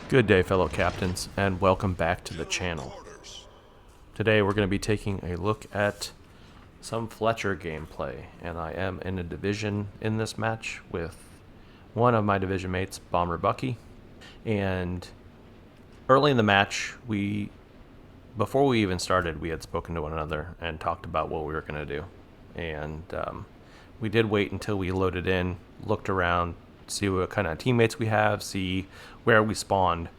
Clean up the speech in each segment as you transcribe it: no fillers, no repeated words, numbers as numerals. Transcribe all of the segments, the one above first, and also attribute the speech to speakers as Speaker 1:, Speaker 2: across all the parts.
Speaker 1: Good day, fellow captains, and welcome back to the channel. Today we're going to be taking a look at some Fletcher gameplay, and I am in a division in this match with one of my division mates, Bomber Bucky. And early in the match, before we even started, we had spoken to one another and talked about what we were going to do. And we did wait until we loaded in, looked around, see what kind of teammates we have, see where we spawned,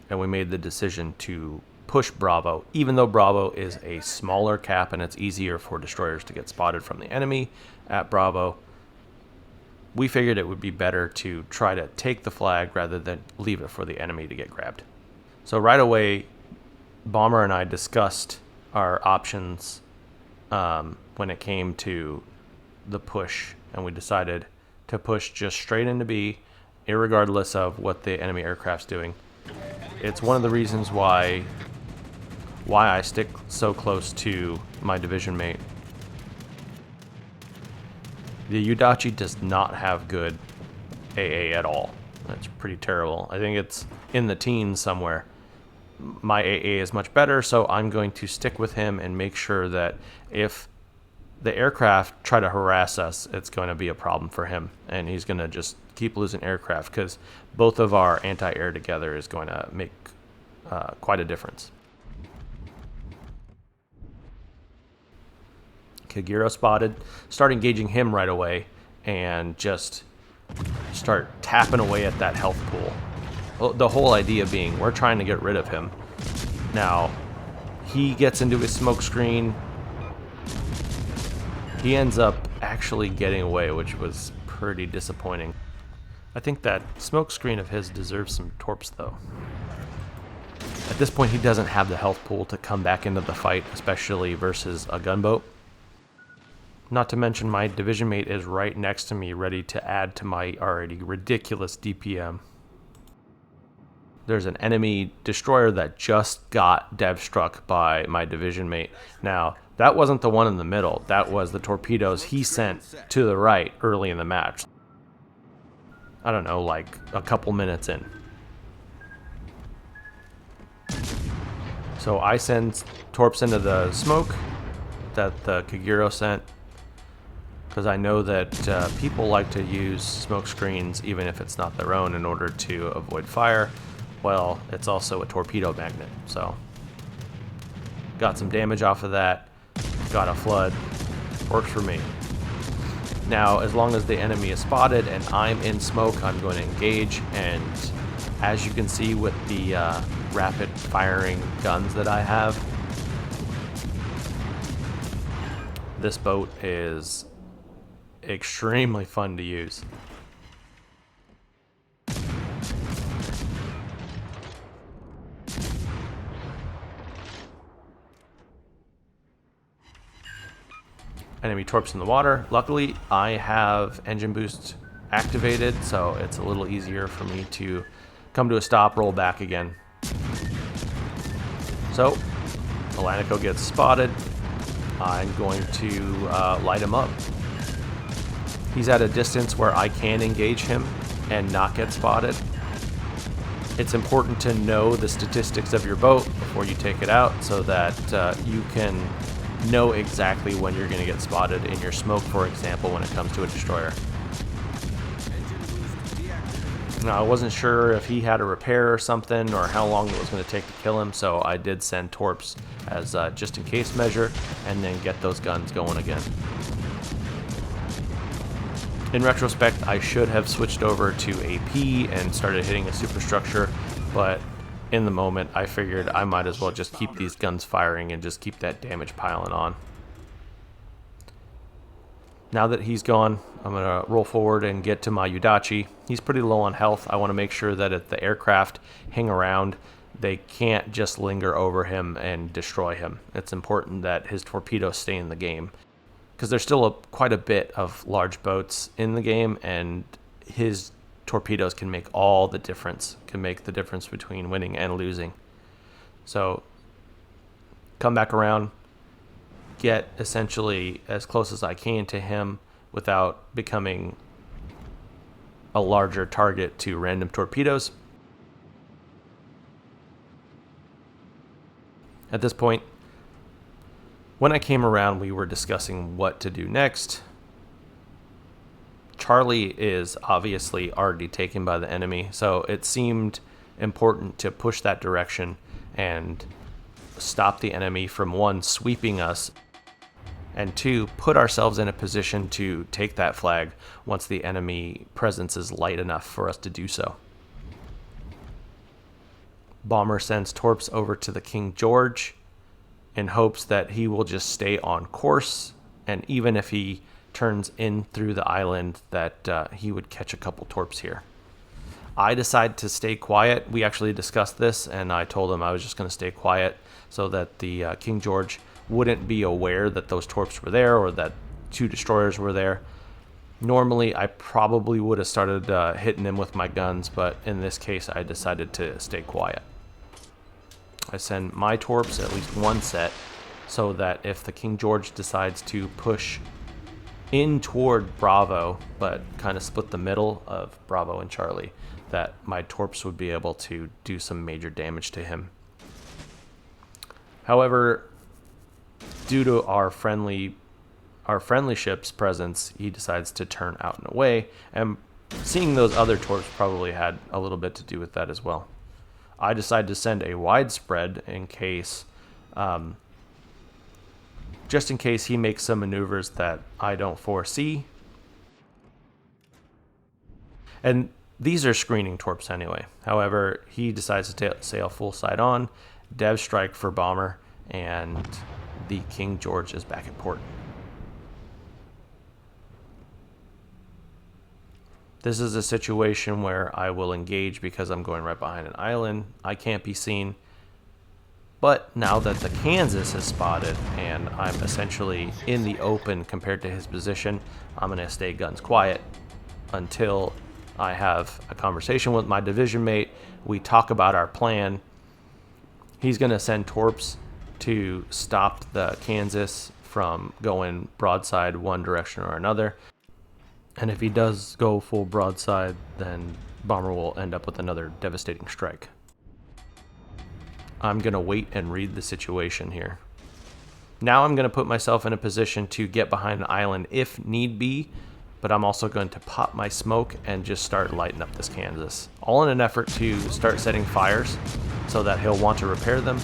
Speaker 1: and we made the decision to push Bravo. Even though Bravo is a smaller cap and it's easier for destroyers to get spotted from the enemy at Bravo, we figured it would be better to try to take the flag rather than leave it for the enemy to get grabbed. So right away, Bomber and I discussed our options when it came to the push, and we decided to push just straight into B, irregardless of what the enemy aircraft's doing. It's one of the reasons why I stick so close to my division mate. The Udachi does not have good AA at all. That's pretty terrible. I think it's in the teens somewhere. My AA is much better, so I'm going to stick with him and make sure that if the aircraft try to harass us, it's going to be a problem for him, and he's going to just keep losing aircraft because both of our anti-air together is going to make quite a difference. Kagiro spotted. Start engaging him right away and just start tapping away at that health pool. The whole idea being we're trying to get rid of him. Now, he gets into his smoke screen. He ends up actually getting away, which was pretty disappointing. I think that smoke screen of his deserves some torps, though. At this point, he doesn't have the health pool to come back into the fight, especially versus a gunboat. Not to mention my division mate is right next to me, ready to add to my already ridiculous DPM. There's an enemy destroyer that just got dev struck by my division mate. Now, that wasn't the one in the middle. That was the torpedoes he sent to the right early in the match. I don't know, like a couple minutes in. So I send torps into the smoke that the Kagiro sent, because I know that people like to use smoke screens even if it's not their own in order to avoid fire. Well, it's also a torpedo magnet, so got some damage off of that, got a flood, works for me. Now, as long as the enemy is spotted and I'm in smoke, I'm going to engage, and as you can see with the rapid firing guns that I have, this boat is extremely fun to use. Enemy torps in the water. Luckily, I have engine boost activated, so it's a little easier for me to come to a stop, roll back again. So, Melanico gets spotted. I'm going to light him up. He's at a distance where I can engage him and not get spotted. It's important to know the statistics of your boat before you take it out so that you can know exactly when you're going to get spotted in your smoke, for example, when it comes to a destroyer. Now, I wasn't sure if he had a repair or something or how long it was going to take to kill him, so I did send torps as just in case measure and then get those guns going again. In retrospect, I should have switched over to AP and started hitting a superstructure, but in the moment, I figured I might as well just keep these guns firing and just keep that damage piling on. Now that he's gone, I'm going to roll forward and get to my Udachi. He's pretty low on health. I want to make sure that if the aircraft hang around, they can't just linger over him and destroy him. It's important that his torpedoes stay in the game, because there's still quite a bit of large boats in the game, and his torpedoes can make all the difference, can make the difference between winning and losing. So come back around, get essentially as close as I can to him without becoming a larger target to random torpedoes. At this point, when I came around, we were discussing what to do next. Charlie is obviously already taken by the enemy, so it seemed important to push that direction and stop the enemy from, one, sweeping us, and two, put ourselves in a position to take that flag once the enemy presence is light enough for us to do so. Bomber sends torps over to the King George in hopes that he will just stay on course, and even if he turns in through the island, that he would catch a couple torps here. I decided to stay quiet. We actually discussed this, and I told him I was just going to stay quiet so that the King George wouldn't be aware that those torps were there or that 2 destroyers were there. Normally, I probably would have started hitting him with my guns, but in this case, I decided to stay quiet. I send my torps, at least one set, so that if the King George decides to push in toward Bravo, but kind of split the middle of Bravo and Charlie, that my torps would be able to do some major damage to him. However, due to our friendly ship's presence, he decides to turn out and away, and seeing those other torps probably had a little bit to do with that as well. I decided to send a widespread in case, just in case he makes some maneuvers that I don't foresee. And these are screening torps anyway. However, he decides to sail full side on, dev strike for bomber, and the King George is back at port. This is a situation where I will engage because I'm going right behind an island. I can't be seen. But now that the Kansas is spotted and I'm essentially in the open compared to his position, I'm going to stay guns quiet until I have a conversation with my division mate. We talk about our plan. He's going to send torps to stop the Kansas from going broadside one direction or another. And if he does go full broadside, then bomber will end up with another devastating strike. I'm going to wait and read the situation here. Now I'm going to put myself in a position to get behind an island if need be, but I'm also going to pop my smoke and just start lighting up this Kansas. All in an effort to start setting fires so that he'll want to repair them,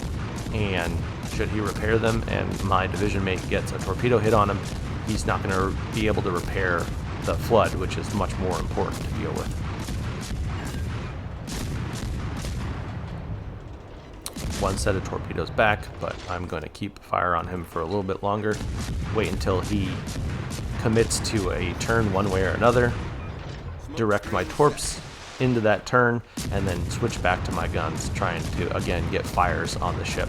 Speaker 1: and should he repair them and my division mate gets a torpedo hit on him, he's not going to be able to repair the flood, which is much more important to deal with. One set of torpedoes back, but I'm going to keep fire on him for a little bit longer. Wait until he commits to a turn one way or another. Direct my torps into that turn, and then switch back to my guns, trying to, again, get fires on the ship.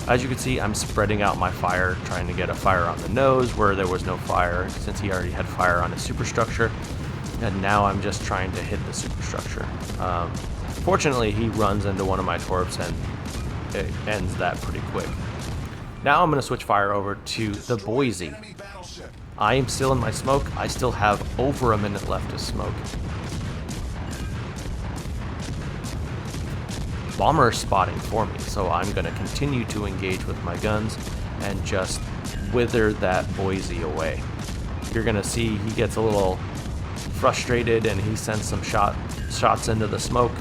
Speaker 1: As you can see, I'm spreading out my fire, trying to get a fire on the nose where there was no fire, since he already had fire on his superstructure. And now I'm just trying to hit the superstructure. Fortunately, he runs into one of my torps and it ends that pretty quick. Now I'm going to switch fire over to the Boise. I am still in my smoke. I still have over a minute left to smoke. Bomber is spotting for me, so I'm going to continue to engage with my guns and just wither that Boise away. You're going to see he gets a little frustrated and he sends some shots into the smoke,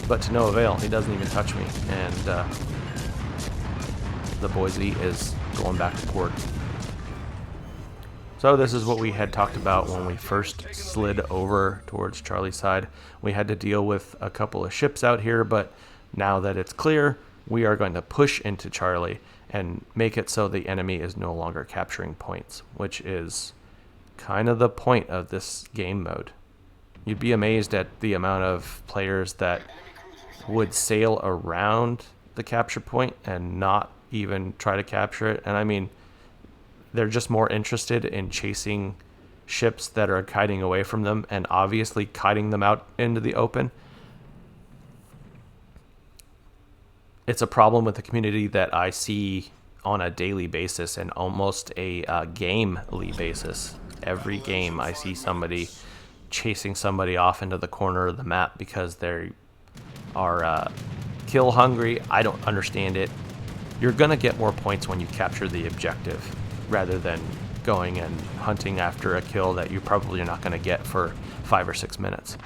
Speaker 1: but to no avail. He doesn't even touch me, and the Boise is going back to port. So this is what we had talked about when we first slid over towards Charlie's side. We had to deal with a couple of ships out here, but now that it's clear, we are going to push into Charlie and make it so the enemy is no longer capturing points, which is kind of the point of this game mode. You'd be amazed at the amount of players that would sail around the capture point and not even try to capture it. And I mean, they're just more interested in chasing ships that are kiting away from them and obviously kiting them out into the open. It's a problem with the community that I see on a daily basis and almost a gamely basis. Every game I see somebody chasing somebody off into the corner of the map because they are kill hungry. I don't understand it. You're going to get more points when you capture the objective rather than going and hunting after a kill that you probably are not going to get for 5 or 6 minutes.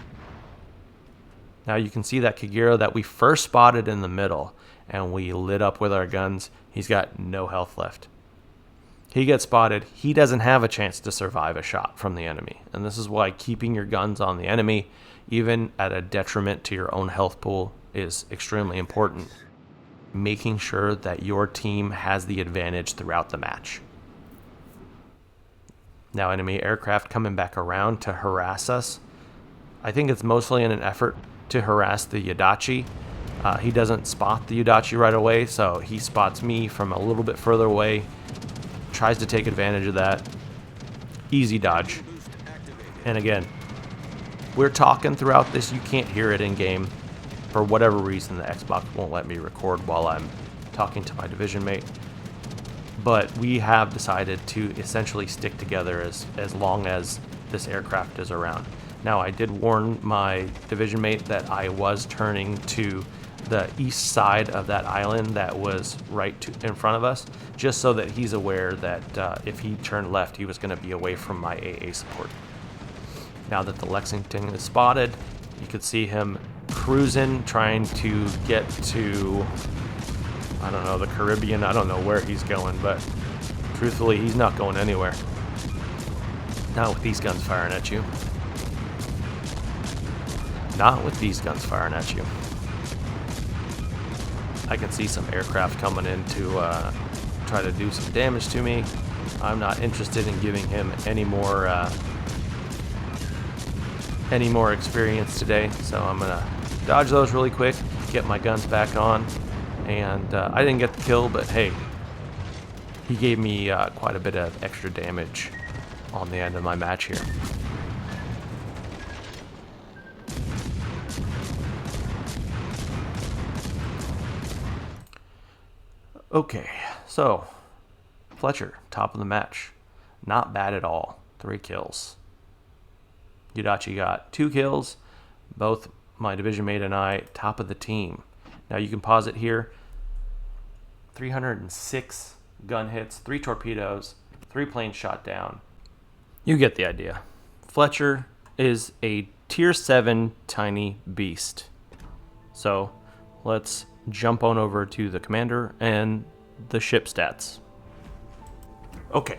Speaker 1: Now you can see that Kagero that we first spotted in the middle and we lit up with our guns, he's got no health left. He gets spotted, he doesn't have a chance to survive a shot from the enemy. And this is why keeping your guns on the enemy, even at a detriment to your own health pool, is extremely important. Making sure that your team has the advantage throughout the match. Now enemy aircraft coming back around to harass us. I think it's mostly in an effort to harass the Yadachi. He doesn't spot the Yadachi right away, so he spots me from a little bit further away, tries to take advantage of that. Easy dodge. And again, we're talking throughout this, you can't hear it in game. For whatever reason, the Xbox won't let me record while I'm talking to my division mate. But we have decided to essentially stick together as long as this aircraft is around. Now, I did warn my division mate that I was turning to the east side of that island that was in front of us, just so that he's aware that if he turned left, he was going to be away from my AA support. Now that the Lexington is spotted, you could see him cruising, trying to get to, I don't know, the Caribbean. I don't know where he's going, but truthfully, he's not going anywhere. Not with these guns firing at you. Not with these guns firing at you. I can see some aircraft coming in to try to do some damage to me. I'm not interested in giving him any more experience today, so I'm gonna dodge those really quick, get my guns back on, and I didn't get the kill, but hey, he gave me quite a bit of extra damage on the end of my match here. Okay, so Fletcher, top of the match. Not bad at all. 3 kills. Yudachi got 2 kills. Both my division mate and I, top of the team. Now you can pause it here. 306 gun hits, 3 torpedoes, 3 planes shot down. You get the idea. Fletcher is a tier 7 tiny beast. So let's jump on over to the commander and the ship stats. Okay.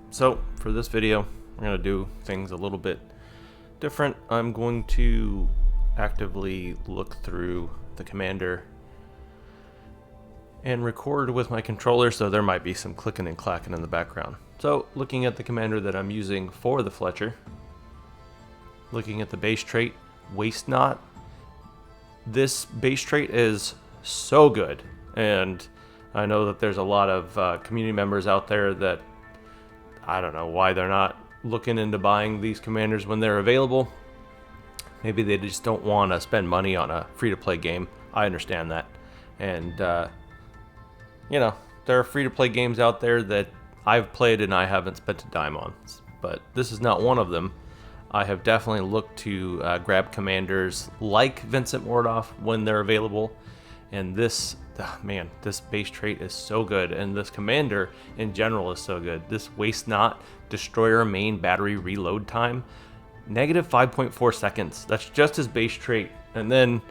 Speaker 1: So for this video, I'm going to do things a little bit different. I'm going to actively look through the commander and record with my controller, so there might be some clicking and clacking in the background. So looking at the commander that I'm using for the Fletcher, looking at the base trait, waist knot. This base trait is so good, and I know that there's a lot of community members out there that I don't know why they're not looking into buying these commanders when they're available. Maybe they just don't want to spend money on a free-to-play game. I understand that. And, you know, there are free-to-play games out there that I've played and I haven't spent a dime on. But this is not one of them. I have definitely looked to grab commanders like Vincent Mordoff when they're available. And this, man, this base trait is so good. And this commander in general is so good. This waist knot, destroyer main battery reload time, negative 5.4 seconds. That's just his base trait. And then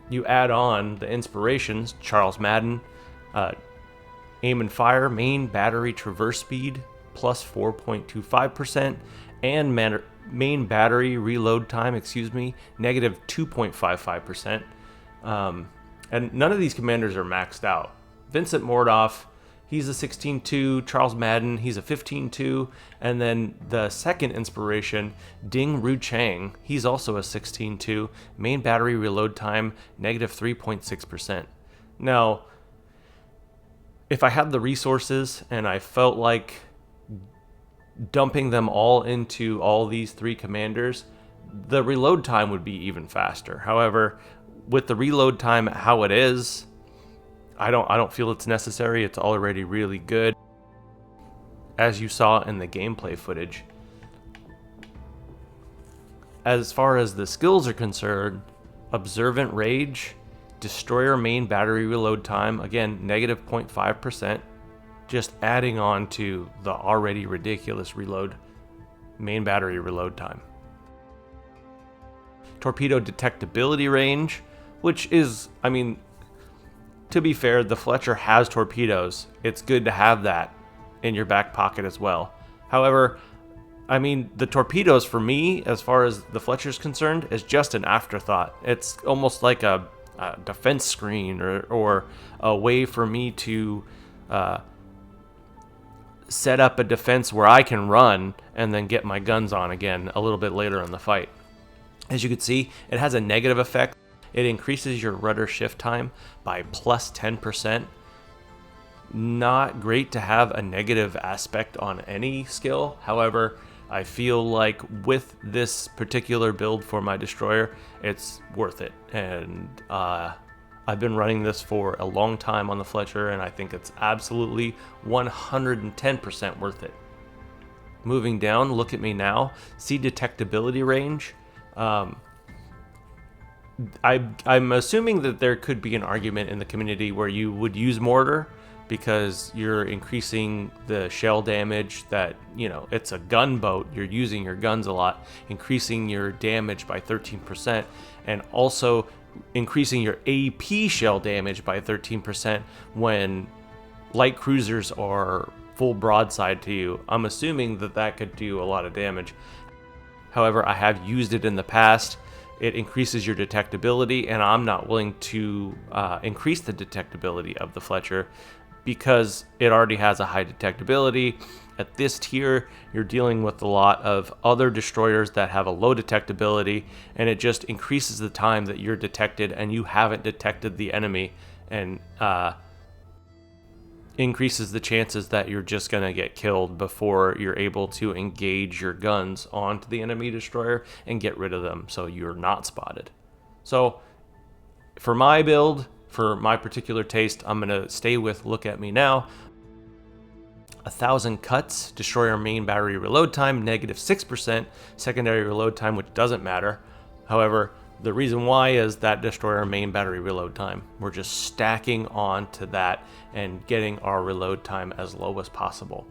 Speaker 1: you add on the inspirations, Charles Madden, aim and fire, main battery traverse speed, plus 4.25%, and main battery reload time, negative 2.55%. And none of these commanders are maxed out. Vincent Mordoff, he's a 16.2. Charles Madden, he's a 15.2. And then the second inspiration, Ding Ru Chang, he's also a 16.2. Main battery reload time, negative 3.6%. Now, if I had the resources and I felt like dumping them all into all these 3 commanders, the reload time would be even faster. However, with the reload time how it is, I don't feel it's necessary. It's already really good. As you saw in the gameplay footage, as far as the skills are concerned, Observant Rage, Destroyer main battery reload time, again, negative 0.5%, just adding on to the already ridiculous main battery reload time. Torpedo detectability range, which is, I mean, to be fair, the Fletcher has torpedoes. It's good to have that in your back pocket as well. However, I mean, the torpedoes for me, as far as the Fletcher's concerned, is just an afterthought. It's almost like a defense screen or a way for me to set up a defense where I can run and then get my guns on again a little bit later in the fight. As you can see, it has a negative effect. It increases your rudder shift time by plus 10%. Not great to have a negative aspect on any skill. However, I feel like with this particular build for my destroyer, it's worth it. And I've been running this for a long time on the Fletcher, and I think it's absolutely 110% worth it. Moving down, look at me now. See detectability range. I'm assuming that there could be an argument in the community where you would use mortar because you're increasing the shell damage that, it's a gunboat. You're using your guns a lot, increasing your damage by 13%, and also increasing your AP shell damage by 13% when light cruisers are full broadside to you. I'm assuming that could do a lot of damage. However, I have used it in the past. It increases your detectability, and I'm not willing to increase the detectability of the Fletcher because it already has a high detectability. At this tier, you're dealing with a lot of other destroyers that have a low detectability, and it just increases the time that you're detected and you haven't detected the enemy, and increases the chances that you're just going to get killed before you're able to engage your guns onto the enemy destroyer and get rid of them so you're not spotted. So for my build, for my particular taste, I'm going to stay with Look At Me Now. 1,000 cuts, destroyer main battery reload time, negative 6%, secondary reload time, which doesn't matter. However, the reason why is that destroyer main battery reload time. We're just stacking on to that and getting our reload time as low as possible.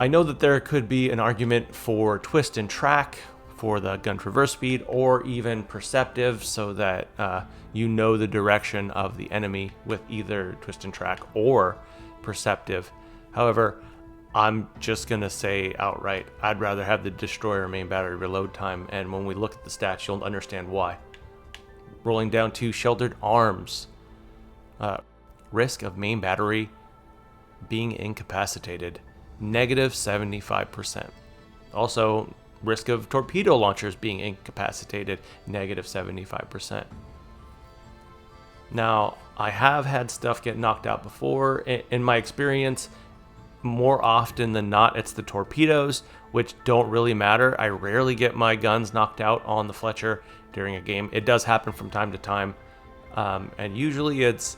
Speaker 1: I know that there could be an argument for twist and track for the gun traverse speed, or even perceptive, so that you know the direction of the enemy with either twist and track or perceptive. However, I'm just going to say outright, I'd rather have the destroyer main battery reload time, and when we look at the stats, you'll understand why. Rolling down to sheltered arms. Risk of main battery being incapacitated, negative 75%. Also, risk of torpedo launchers being incapacitated, negative 75%. Now, I have had stuff get knocked out before. In my experience, more often than not, it's the torpedoes, which don't really matter. I rarely get my guns knocked out on the Fletcher during a game. It does happen from time to time, and usually it's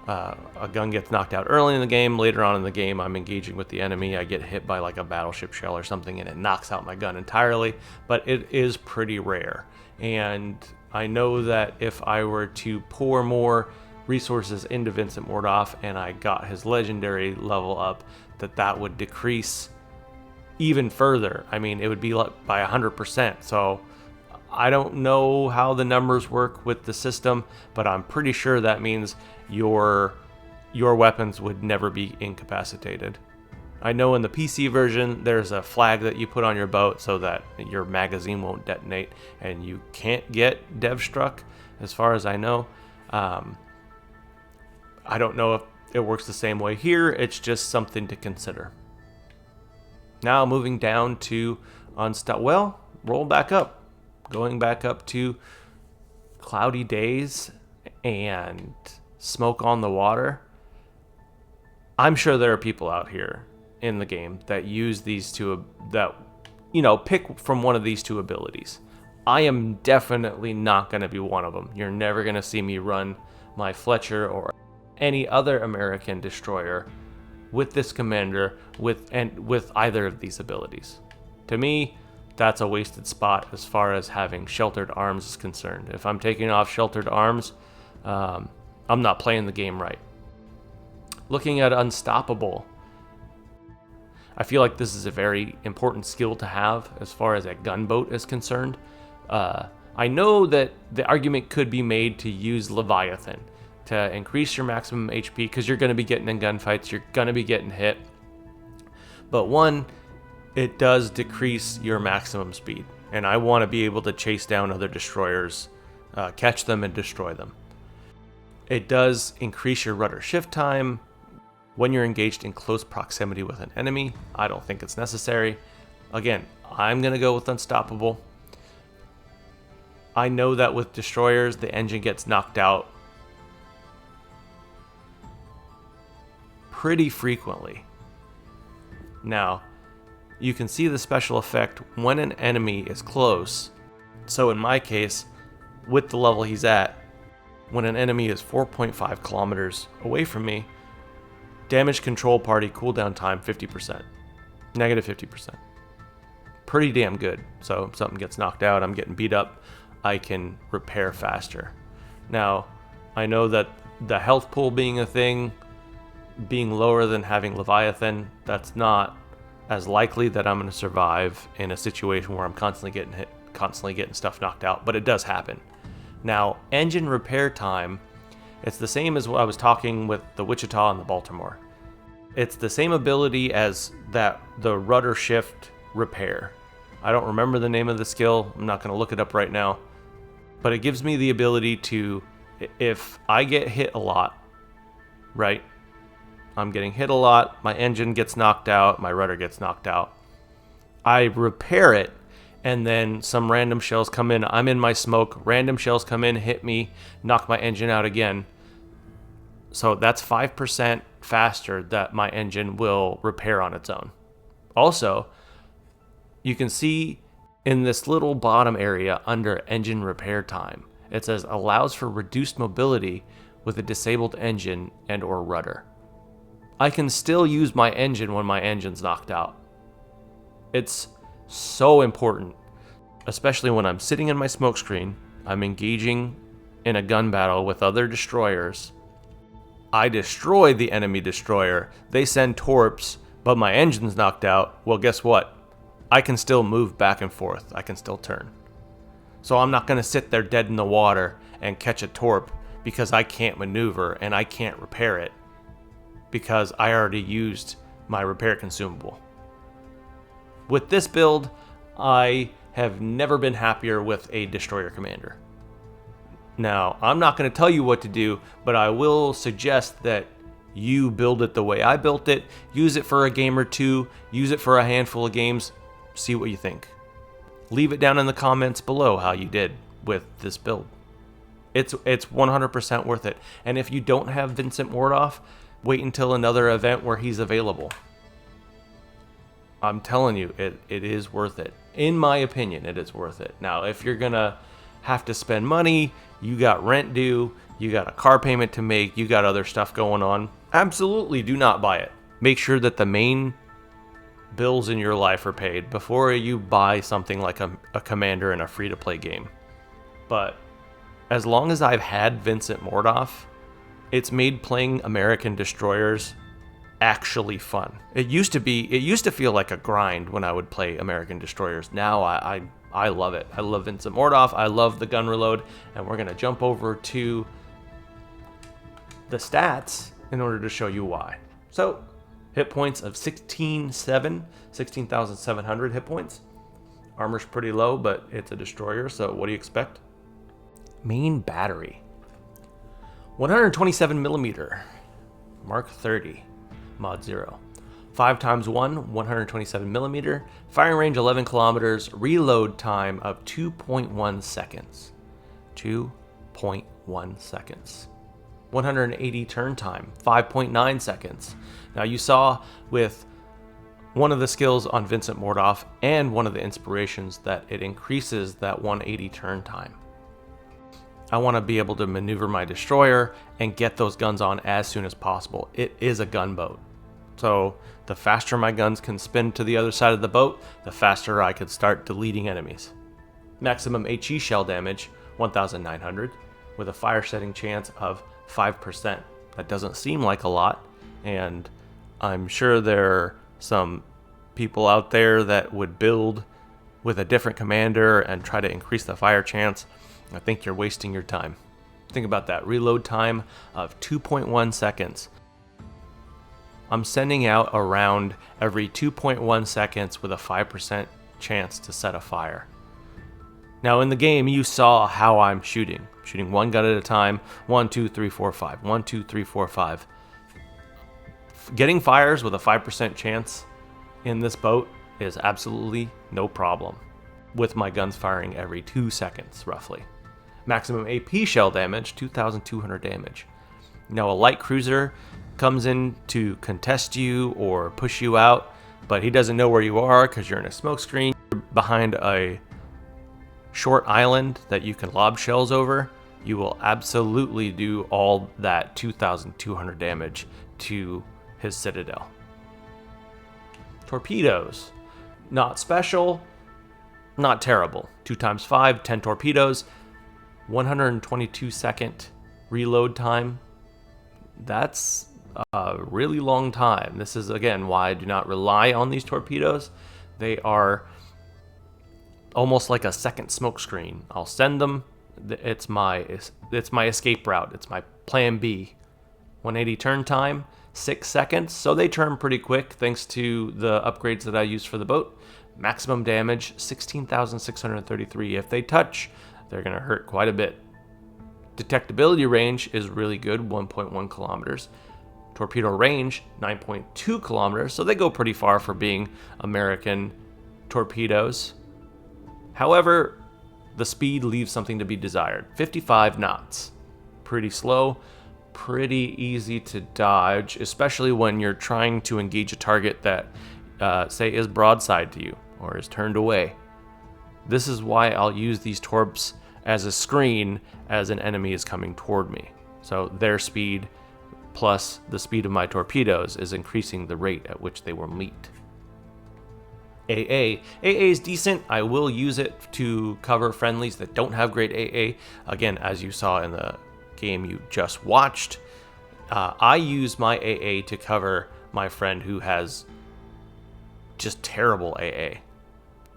Speaker 1: a gun gets knocked out early in the game. Later on in the game, I'm engaging with the enemy. I get hit by like a battleship shell or something, and it knocks out my gun entirely, but it is pretty rare. And I know that if I were to pour more resources into Vincent Mordoff and I got his legendary level up, that would decrease even further. I mean, it would be like by 100%. So I don't know how the numbers work with the system, but I'm pretty sure that means your weapons would never be incapacitated. I know in the PC version, there's a flag that you put on your boat so that your magazine won't detonate, and you can't get dev struck, as far as I know. I don't know if it works the same way here. It's just something to consider. Now moving down to roll back up. Going back up to Cloudy Days and Smoke on the Water. I'm sure there are people out here in the game that use these two, pick from one of these two abilities. I am definitely not going to be one of them. You're never going to see me run my Fletcher or any other American destroyer with this commander with either of these abilities. To me, that's a wasted spot as far as having sheltered arms is concerned. If I'm taking off sheltered arms, I'm not playing the game right. Looking at unstoppable, I feel like this is a very important skill to have as far as a gunboat is concerned. I know that the argument could be made to use Leviathan to increase your maximum HP because you're going to be getting in gunfights, you're going to be getting hit. But one, it does decrease your maximum speed, and I want to be able to chase down other destroyers, catch them, and destroy them. It does increase your rudder shift time when you're engaged in close proximity with an enemy. I don't think it's necessary. Again, I'm going to go with unstoppable. I know that with destroyers, the engine gets knocked out pretty frequently. Now, you can see the special effect when an enemy is close. So in my case, with the level he's at, when an enemy is 4.5 kilometers away from me, damage control party cooldown time 50%, negative 50%. Pretty damn good. So if something gets knocked out, I'm getting beat up, I can repair faster. Now, I know that the health pool being a thing, being lower than having Leviathan, that's not as likely that I'm going to survive in a situation where I'm constantly getting hit, constantly getting stuff knocked out, but it does happen. Now, engine repair time, it's the same as what I was talking with the Wichita and the Baltimore. It's the same ability as that, the rudder shift repair. I don't remember the name of the skill, I'm not going to look it up right now, but it gives me the ability to, if I get hit a lot, right? I'm getting hit a lot, my engine gets knocked out, my rudder gets knocked out. I repair it, and then some random shells come in. I'm in my smoke, random shells come in, hit me, knock my engine out again. So that's 5% faster that my engine will repair on its own. Also, you can see in this little bottom area under engine repair time, it says allows for reduced mobility with a disabled engine and or rudder. I can still use my engine when my engine's knocked out. It's so important, especially when I'm sitting in my smokescreen, I'm engaging in a gun battle with other destroyers. I destroy the enemy destroyer, they send torps, but my engine's knocked out. Well, guess what? I can still move back and forth, I can still turn. So I'm not going to sit there dead in the water and catch a torp because I can't maneuver and I can't repair it, because I already used my repair consumable. With this build, I have never been happier with a destroyer commander. Now, I'm not going to tell you what to do, but I will suggest that you build it the way I built it, use it for a game or two, use it for a handful of games, see what you think. Leave it down in the comments below how you did with this build. It's 100% worth it. And if you don't have Vincent Mordoff, wait until another event where he's available. I'm telling you, it is worth it. In my opinion, it is worth it. Now, if you're gonna have to spend money, you got rent due, you got a car payment to make, you got other stuff going on, absolutely do not buy it. Make sure that the main bills in your life are paid before you buy something like a commander in a free-to-play game. But as long as I've had Vincent Mordoff, it's made playing American destroyers actually fun. It used to feel like a grind when I would play American destroyers. Now I love it. I love Vincent Mordoff. I love the gun reload, and we're gonna jump over to the stats in order to show you why. So, hit points of 16,700 hit points. Armor's pretty low, but it's a destroyer, so what do you expect? Main battery. 127 millimeter, Mark 30, Mod 0. 5x1, 127 millimeter, firing range 11 kilometers, reload time of 2.1 seconds. 2.1 seconds. 180 turn time, 5.9 seconds. Now you saw with one of the skills on Vincent Mordoff and one of the inspirations that it increases that 180 turn time. I want to be able to maneuver my destroyer and get those guns on as soon as possible. It is a gunboat. So the faster my guns can spin to the other side of the boat, the faster I could start deleting enemies. Maximum HE shell damage, 1,900, with a fire setting chance of 5%. That doesn't seem like a lot, and I'm sure there are some people out there that would build with a different commander and try to increase the fire chance. I think you're wasting your time. Think about that. Reload time of 2.1 seconds. I'm sending out a round every 2.1 seconds with a 5% chance to set a fire. Now in the game, you saw how I'm shooting. Shooting one gun at a time. 1, 2, 3, 4, 5. 1, 2, 3, 4, 5. Getting fires with a 5% chance in this boat is absolutely no problem, with my guns firing every 2 seconds, roughly. Maximum AP shell damage, 2,200 damage. Now a light cruiser comes in to contest you or push you out, but he doesn't know where you are because you're in a smoke screen. You're behind a short island that you can lob shells over. You will absolutely do all that 2,200 damage to his citadel. Torpedoes. Not special, not terrible. 2 times 5, 10 torpedoes, 122 second reload time. That's a really long time. This is, again, why I do not rely on these torpedoes. They are almost like a second smoke screen. I'll send them. It's my escape route. It's my plan B. 180 turn time, 6 seconds. So they turn pretty quick thanks to the upgrades that I use for the boat. Maximum damage, 16,633. If they touch, they're going to hurt quite a bit. Detectability range is really good, 1.1 kilometers. Torpedo range, 9.2 kilometers. So they go pretty far for being American torpedoes. However, the speed leaves something to be desired. 55 knots. Pretty slow, pretty easy to dodge, especially when you're trying to engage a target that, say, is broadside to you or is turned away. This is why I'll use these torps as a screen as an enemy is coming toward me. So their speed plus the speed of my torpedoes is increasing the rate at which they will meet. AA is decent. I will use it to cover friendlies that don't have great AA. Again, as you saw in the game you just watched, I use my AA to cover my friend who has just terrible AA.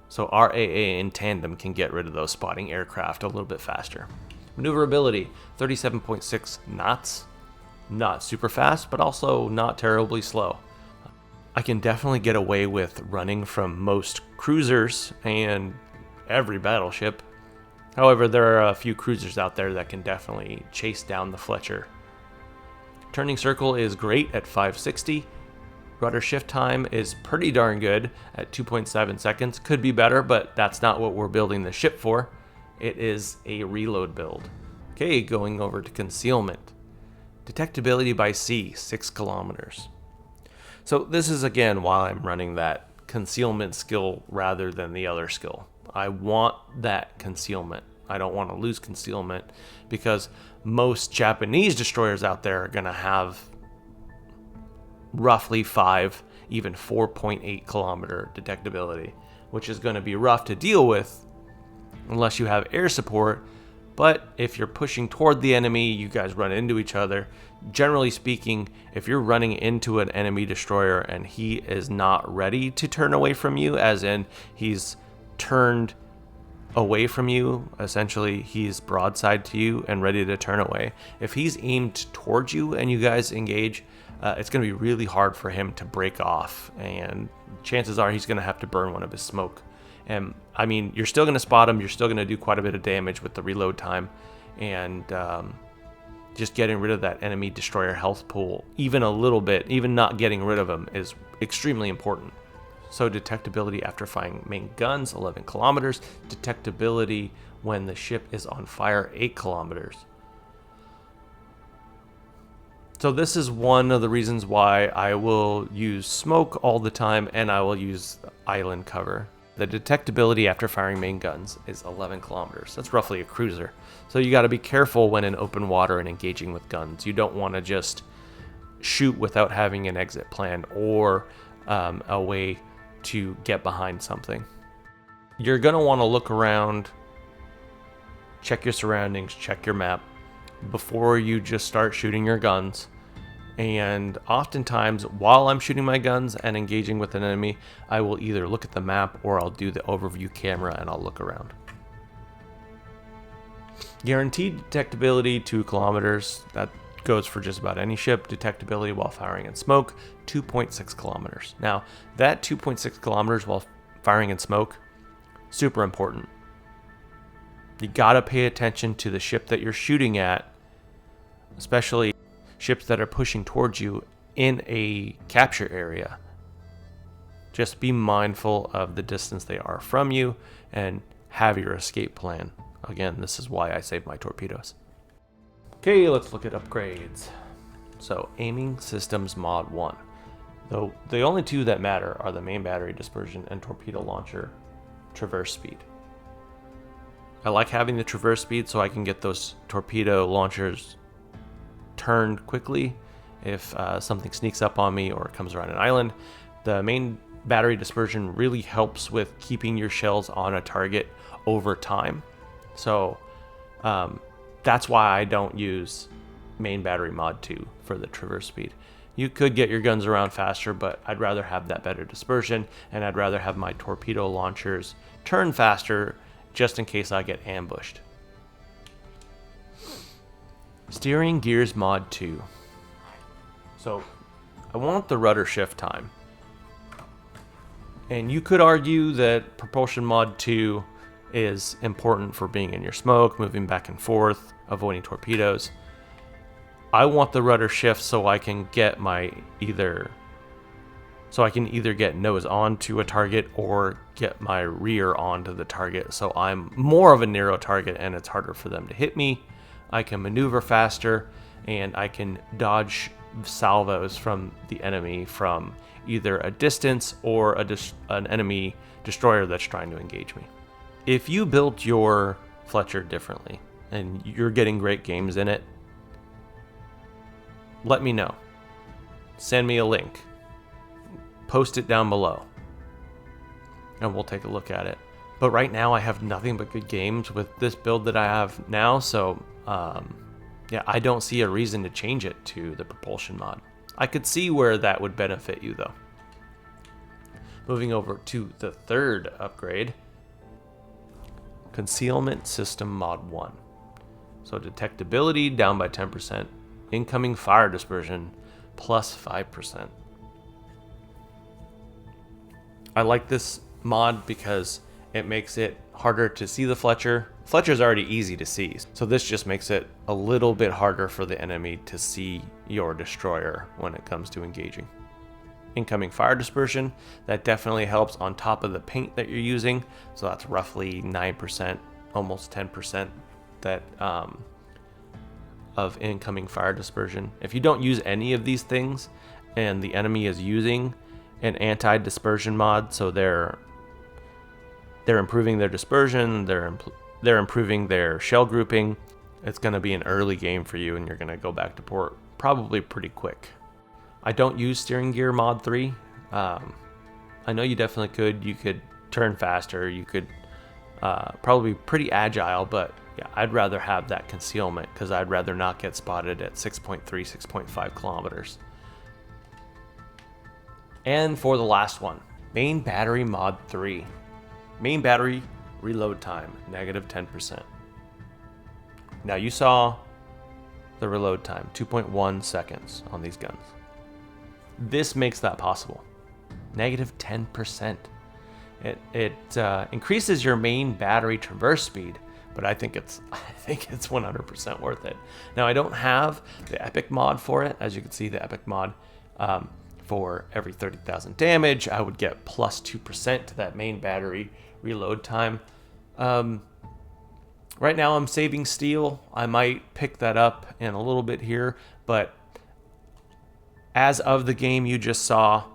Speaker 1: So our AA in tandem can get rid of those spotting aircraft a little bit faster. Maneuverability, 37.6 knots. Not super fast, but also not terribly slow. I can definitely get away with running from most cruisers and every battleship. However, there are a few cruisers out there that can definitely chase down the Fletcher. Turning circle is great at 560. Rudder shift time is pretty darn good at 2.7 seconds. Could be better, but that's not what we're building the ship for. It is a reload build. Okay, going over to concealment. Detectability by sea, 6 kilometers. So this is, again, why I'm running that concealment skill rather than the other skill. I want that concealment. I don't want to lose concealment because most Japanese destroyers out there are going to have roughly 5, even 4.8 kilometer detectability, which is going to be rough to deal with unless you have air support. But if you're pushing toward the enemy, you guys run into each other. Generally speaking, if you're running into an enemy destroyer and he is not ready to turn away from you, as in he's turned away from you, essentially he's broadside to you and ready to turn away. If he's aimed towards you and you guys engage, it's going to be really hard for him to break off, and chances are he's going to have to burn one of his smoke. And I mean, you're still going to spot him, you're still going to do quite a bit of damage with the reload time, and just getting rid of that enemy destroyer health pool, even a little bit, even not getting rid of him, is extremely important. So detectability after firing main guns, 11 kilometers. Detectability when the ship is on fire, 8 kilometers. So this is one of the reasons why I will use smoke all the time and I will use island cover. The detectability after firing main guns is 11 kilometers. That's roughly a cruiser. So you got to be careful when in open water and engaging with guns. You don't want to just shoot without having an exit plan or a way to get behind something. You're going to want to look around, check your surroundings, check your map before you just start shooting your guns. And oftentimes, while I'm shooting my guns and engaging with an enemy, I will either look at the map or I'll do the overview camera and I'll look around. Guaranteed detectability 2 kilometers. That goes for just about any ship. Detectability while firing in smoke, 2.6 kilometers. Now, that 2.6 kilometers while firing in smoke, super important. You gotta pay attention to the ship that you're shooting at, especially ships that are pushing towards you in a capture area. Just be mindful of the distance they are from you and have your escape plan. Again, this is why I save my torpedoes. Okay, let's look at upgrades. So, aiming systems mod 1. Though the only 2 that matter are the main battery dispersion and torpedo launcher traverse speed. I like having the traverse speed so I can get those torpedo launchers turned quickly if something sneaks up on me or comes around an island. The main battery dispersion really helps with keeping your shells on a target over time. So that's why I don't use main battery mod 2 for the traverse speed. You could get your guns around faster, but I'd rather have that better dispersion, and I'd rather have my torpedo launchers turn faster just in case I get ambushed. Steering gears mod 2. So I want the rudder shift time. And you could argue that propulsion mod 2 is important for being in your smoke, moving back and forth, avoiding torpedoes. I want the rudder shift so I can get either get nose onto a target or get my rear onto the target, so I'm more of a narrow target and it's harder for them to hit me. I can maneuver faster and I can dodge salvos from the enemy from either a distance or an enemy destroyer that's trying to engage me. If you built your Fletcher differently and you're getting great games in it, let me know. Send me a link. Post it down below. And we'll take a look at it. But right now I have nothing but good games with this build that I have now, so yeah, I don't see a reason to change it to the propulsion mod. I could see where that would benefit you though. Moving over to the third upgrade, Concealment System Mod 1. So detectability down by 10%, incoming fire dispersion plus 5%. I like this mod because it makes it harder to see the Fletcher. Fletcher's already easy to see, so this just makes it a little bit harder for the enemy to see your destroyer when it comes to engaging. Incoming fire dispersion, that definitely helps on top of the paint that you're using, so that's roughly 9%, almost 10% that of incoming fire dispersion. If you don't use any of these things and the enemy is using an anti-dispersion mod, so they're improving their dispersion, they're improving their shell grouping, it's going to be an early game for you and you're going to go back to port probably pretty quick. I don't use steering gear mod 3. I know you definitely could. You could turn faster. You could probably be pretty agile, but yeah, I'd rather have that concealment because I'd rather not get spotted at 6.3, 6.5 kilometers. And for the last one, main battery mod 3. Main battery reload time, negative 10%. Now you saw the reload time, 2.1 seconds on these guns. This makes that possible. Negative 10%. It increases your main battery traverse speed, but I think it's 100% worth it. Now I don't have the epic mod for it. As you can see, the epic mod for every 30,000 damage, I would get plus 2% to that main battery reload time. Right now I'm saving steel. I might pick that up in a little bit here, but as of the game you just saw,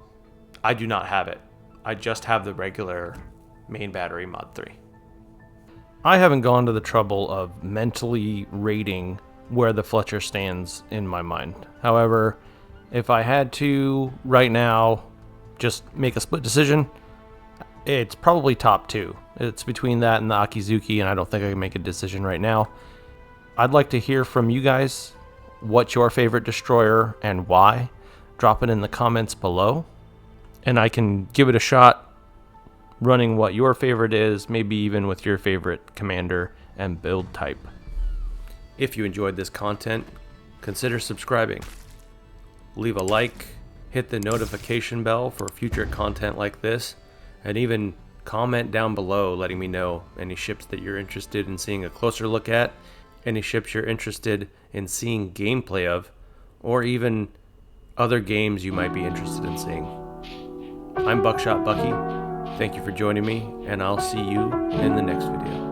Speaker 1: I do not have it. I just have the regular main battery mod 3. I haven't gone to the trouble of mentally rating where the Fletcher stands in my mind. However, If I had to, right now, just make a split decision, it's probably top 2. It's between that and the Akizuki, and I don't think I can make a decision right now. I'd like to hear from you guys. What's your favorite destroyer and why? Drop it in the comments below, and I can give it a shot running what your favorite is, maybe even with your favorite commander and build type. If you enjoyed this content, consider subscribing. Leave a like, hit the notification bell for future content like this, and even comment down below letting me know any ships that you're interested in seeing a closer look at, any ships you're interested in seeing gameplay of, or even other games you might be interested in seeing. I'm Buckshot Bucky. Thank you for joining me, and I'll see you in the next video.